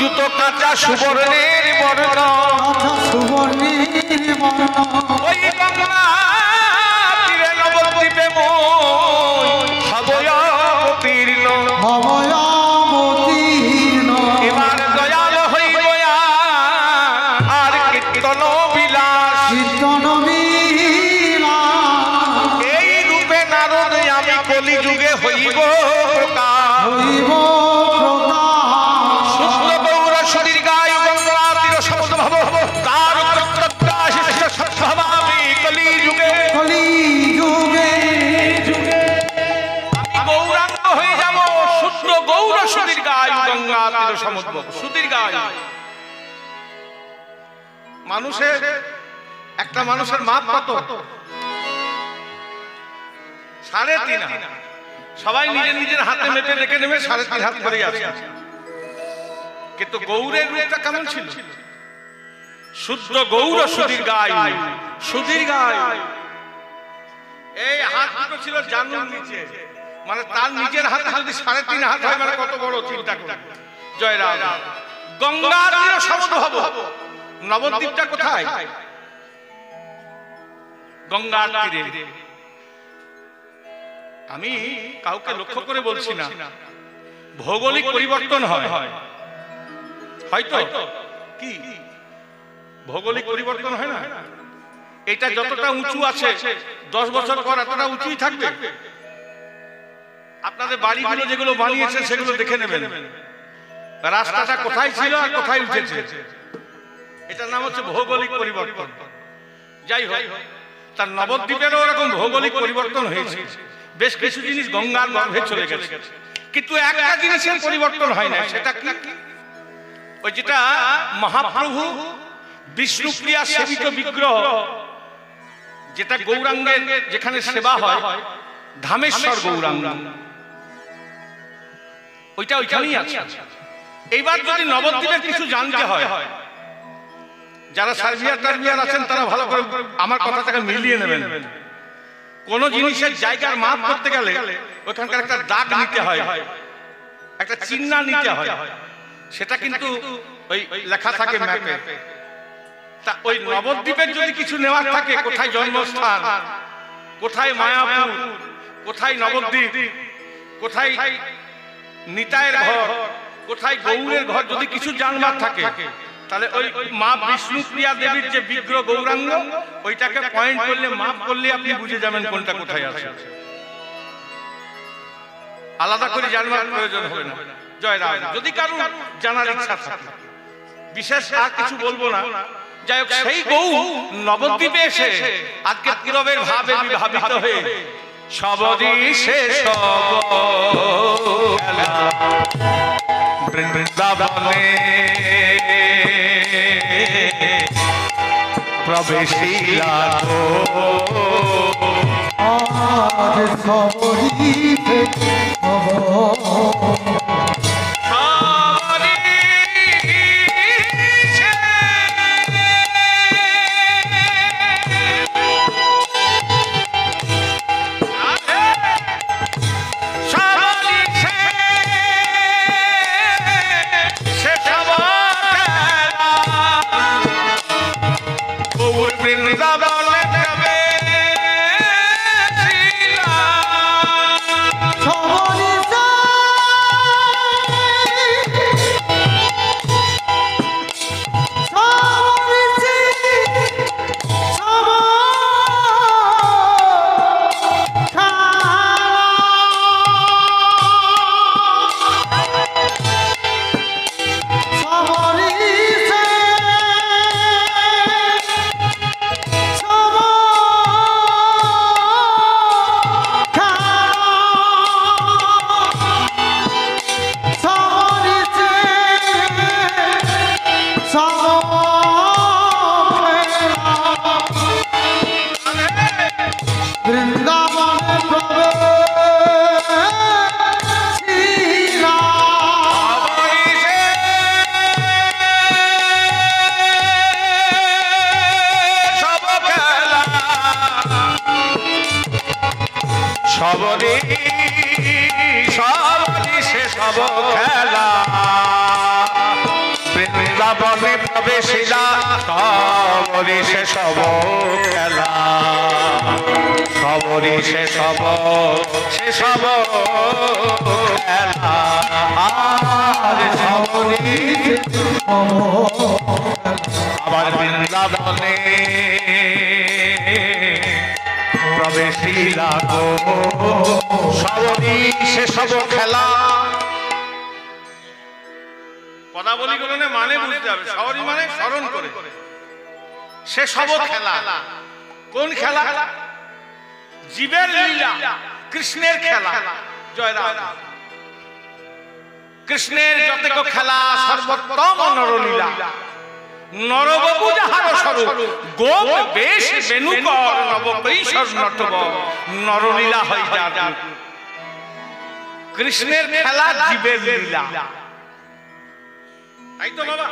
জুতো কাঁচা সুবর্ণের বর্ণ ওই গঙ্গা তীরে নবদ্বীপে অবতীর্ণ এবার দয়াল হইব আর কীর্তন বিলাস এই রূপে নারদ আমি কলি যুগে হইব মানুষের একটা মানুষের মাপ কত 3.5 সবাই নিজের নিজের হাতে মেপে রেখে নেবে 3.5 হাত করে আছে কিন্তু গৌরের রূপটা কেমন ছিল শুদ্ধ গৌর সুধীর গায় সুধীর গায় এই হাত দুটো ছিল জানুর নিচে মানে তার নিজের হাতে যদি 3.5 হাত হয় মানে কত বড় চিন্তা করে জয় রাম গঙ্গার তীরে সমুদ্র হব নবদ্বীপটা কোথায় গঙ্গার তীরে আমি কাউকে লক্ষ্য করে বলছি না ভৌগোলিক পরিবর্তন হয় হয়তো কি ভৌগোলিক পরিবর্তন হয় না এটা যতটা উঁচু আছে 10 বছর পর এতটা উঁচুই থাকবে আপনাদের বাড়িগুলো যেগুলো বানিয়েছে সেগুলো দেখে নেবেন রাস্তাটা কোথায় ছিল আর কোথায় উঠেছে এটার নাম হচ্ছে ভৌগোলিক পরিবর্তন যাই হোক তার নবদ্বীপেরও এরকম ভৌগোলিক পরিবর্তন হয়েছে বেশ কিছু জিনিস গঙ্গার গর্ভে চলে গেছে কিন্তু একটা জিনিসের পরিবর্তন হয় না সেটা কি ওই যেটা মহাপ্রভু বিষ্ণুপ্রিয়া সেবিত বিগ্রহ যেটা গৌরাঙ্গের যেখানে সেবা হয় ধামেশ্বর গৌরাঙ্গ ওইটা ওইখানেই আছে এইবার যদি নবদ্বীপের কিছু জানতে হয় যারা সার্ভিয়ার আছেন তারা ভালো করে আমার কথাটাকে মিলিয়ে নেবেন কোন জিনিসের জায়গার মাপ করতে গেলে ওখানকার একটা দাগ নিতে হয় একটা চিহ্ন নিতে হয় সেটা কিন্তু ওই লেখা থাকে ম্যাপে তা ওই নবদ্বীপের যদি কিছু নেওয়ার থাকে কোথায় জন্মস্থান কোথায় মায়াপুর কোথায় নবদ্বীপ কোথায় নিতাইয়ের ঘর কোথায় গৌরের ঘর যদি কিছু জানবার থাকে তাহলে ওই মা বিষ্ণুপ্রিয়া দেবীর যে বিগ্রহ গৌরাঙ্গ ওইটাকে পয়েন্ট করলে মাপ করলে আপনি বুঝে যাবেন কোনটা কোথায় আছে আলাদা করে জানবার প্রয়োজন হবে না জয় রাম যদি কারো জানার ইচ্ছা থাকে বিশেষ আর কিছু বলবো না যাই হোক সেই গৌ নবদ্বীপে এসে আজকে কিরবের ভাবে বিভাবিত হয়ে সবরি শেষ বৃন্দাবনে প্রবেশিলা আজ সবরি সবরি সবরি সে সব খেলা বৃন্দাবনে প্রবেশিলা সবরি সে সব খেলা সবরি সে সব খেলা সবরি আবার বৃন্দাবনে প্রবেশিলা গো সবরি সে সব খেলা। পদাবলী গুলো মানে বুঝতে হবে। সবরি মানে স্মরণ করে, সে সব খেলা। কোন খেলা? জীবের লীলা, কৃষ্ণের খেলা। জয় রাম। কৃষ্ণের যতেক খেলা সর্বোত্তম নরলীলা। নরবপু যাহার স্বরূপ গোপ বেশ বেণুকর নবকৈশোর নটব নরলীলা হয় যার। কৃষ্ণের খেলা জীবের লীলা, তাই তো বাবা।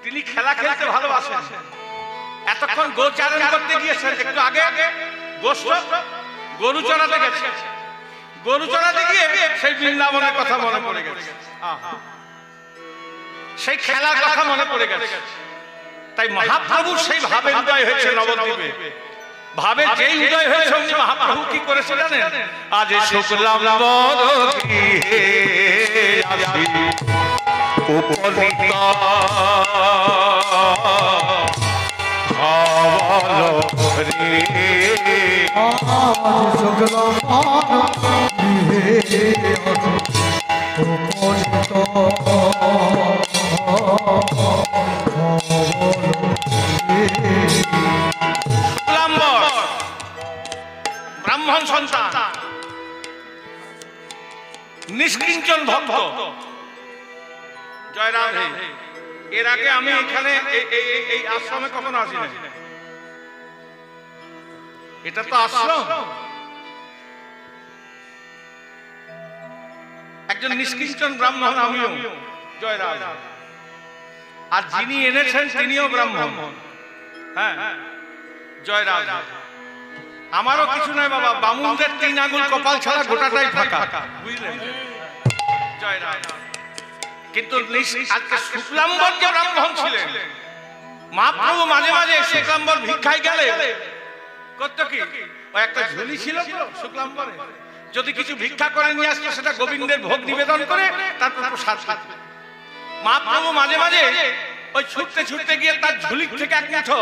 তিনি খেলা খেলতে ভালোবাসেন। এতক্ষণ গোচারণ করতে গিয়েছেন, একটু আগে গরু চড়াতে গেছে। গরু চড়াতে গিয়ে সেই বৃন্দাবনের কথা মনে পড়ে গেছে, সেই খেলার কথা মনে পড়ে গেছে। তাই মহাপ্রভুর সেই ভাবের উদয় হয়েছে নবদ্বীপে। ভাবে যেই উদয় হয়েছে মহাপ্রভু কি করেছে জানেন? আজ শুক্লাম ব্রাহ্মণ সন্তান, নিষ্কিঞ্চন ভক্ত। জয় রাধে। এর আগে আমি এখানে এই আশ্রমে কখনো আসিনি। এটা তো আশ্রম। একজন নিষ্কিঞ্চন ব্রাহ্মণ আমিও। জয় রাধে। আর যিনি এনেছেন তিনিও ব্রাহ্মণ। হ্যাঁ, জয় রাধে। আমারও কিছু নাই বাবা, বামুনদের 3 আঙুল কপাল ছাড়া গোটাটাই ফাঁকা, বুঝলেন? জয় রাধে। কিন্তু আজকে শুক্লাম্বর যে ব্রাহ্মণ ছিলেন, মহাপ্রভু মাঝে মাঝে শুক্লাম্বর ভিক্ষায় গেলে করতো কি, ওই একটা ঝুলি ছিল তো শুক্লাম্বরে, যদি কিছু ভিক্ষা করে নিয়ে আসতো সেটা গোবিন্দের ভোগ নিবেদন করে তারপর প্রসাদ খেত। মহাপ্রভু মাঝে মাঝে ওই ছুটতে ছুটতে গিয়ে তার ঝুলি থেকে এক মুঠো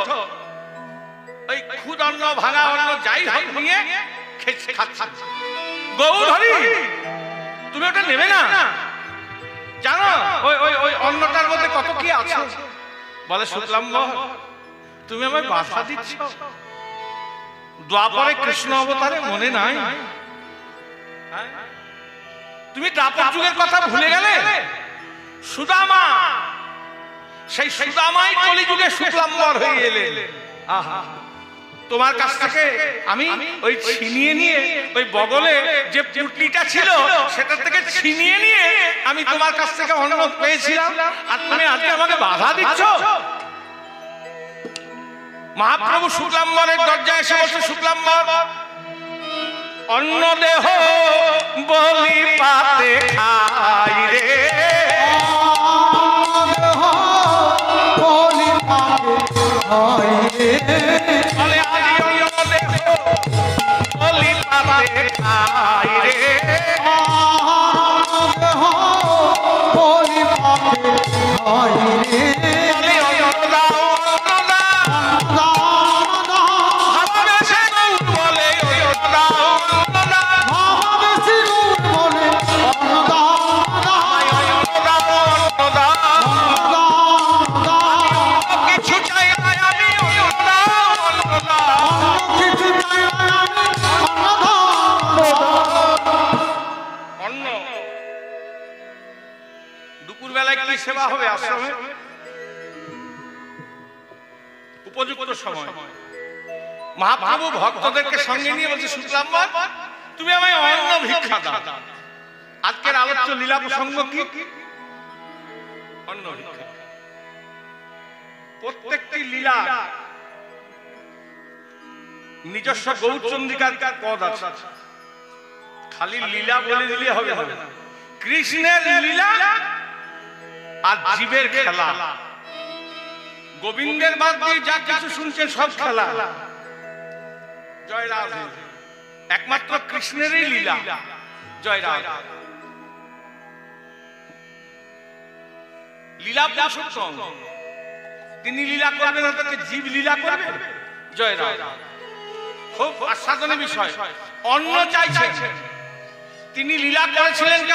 ওই খুদ অন্ন, ভাঙা অন্ন যাই হোক নিয়ে খাচ্ছে। গৌরহরি, তুমি ওটা নেবে না? জানো ওই ওই ওই অন্নটার মধ্যে কত কি আছে? বলে শুক্লাম্বর, তুমি আমায় বাধা দিচ্ছ। দ্বাপরে কৃষ্ণ অবতারে মনে নাই? তুমি দ্বাপর যুগের কথা ভুলে গেলে? সুদামা, সেই সুদামাই কলিযুগে শুক্লাম্বর হয়ে এলেন। আহা, তোমার কাছ থেকে আমি ওই ছিনিয়ে নিয়ে ওই বগলে যে পুটলিটা ছিল সেটা থেকে ছিনিয়ে নিয়ে আমি তোমার কাছ থেকে অন্ন পেয়েছিলাম, আর তুমি আজকে আমাকে বাধা দিচ্ছ। মহাপ্রভু শুক্লাম্বরের দরজায় এসে বলছে, শুক্লাম্বর, অন্ন দেহ বলি পাতে খাই রে, বলে আজ অন্ন দেহ বলি পাতে খাই রে, বলে অন্ন দাও, অন্ন দাও, সেবা হবে আশ্রমে উপযুক্ত সময়। মহাপ্রভু ভক্তদেরকে সঙ্গে নিয়ে বলছে, শুক্লাম্বর, তুমি আমায় অন্ন ভিক্ষা দাও। আজকের আলোচ্য লীলা প্রসঙ্গ কি? অন্ন ভিক্ষা। প্রত্যেকটি লীলা নিজস্ব গৌরচন্দ্রিকার পদ আছে। খালি লীলা বলে দিলে হবে না। কৃষ্ণের লীলা আর জীবের খেলা। গোবিন্দের বাদ দিয়ে যা কিছু শুনছেন সব খেলা। জয় রাধে। একমাত্র কৃষ্ণেরই লীলা। জয় রাধে। লীলা পুরুষোত্তম, তিনি লীলা করবেন না, তাকে জীব লীলা করবে। জয় রাধে। খুব আস্বাদনের বিষয়। অন্য চাইছেন, তিনি লীলা করেছিলেন।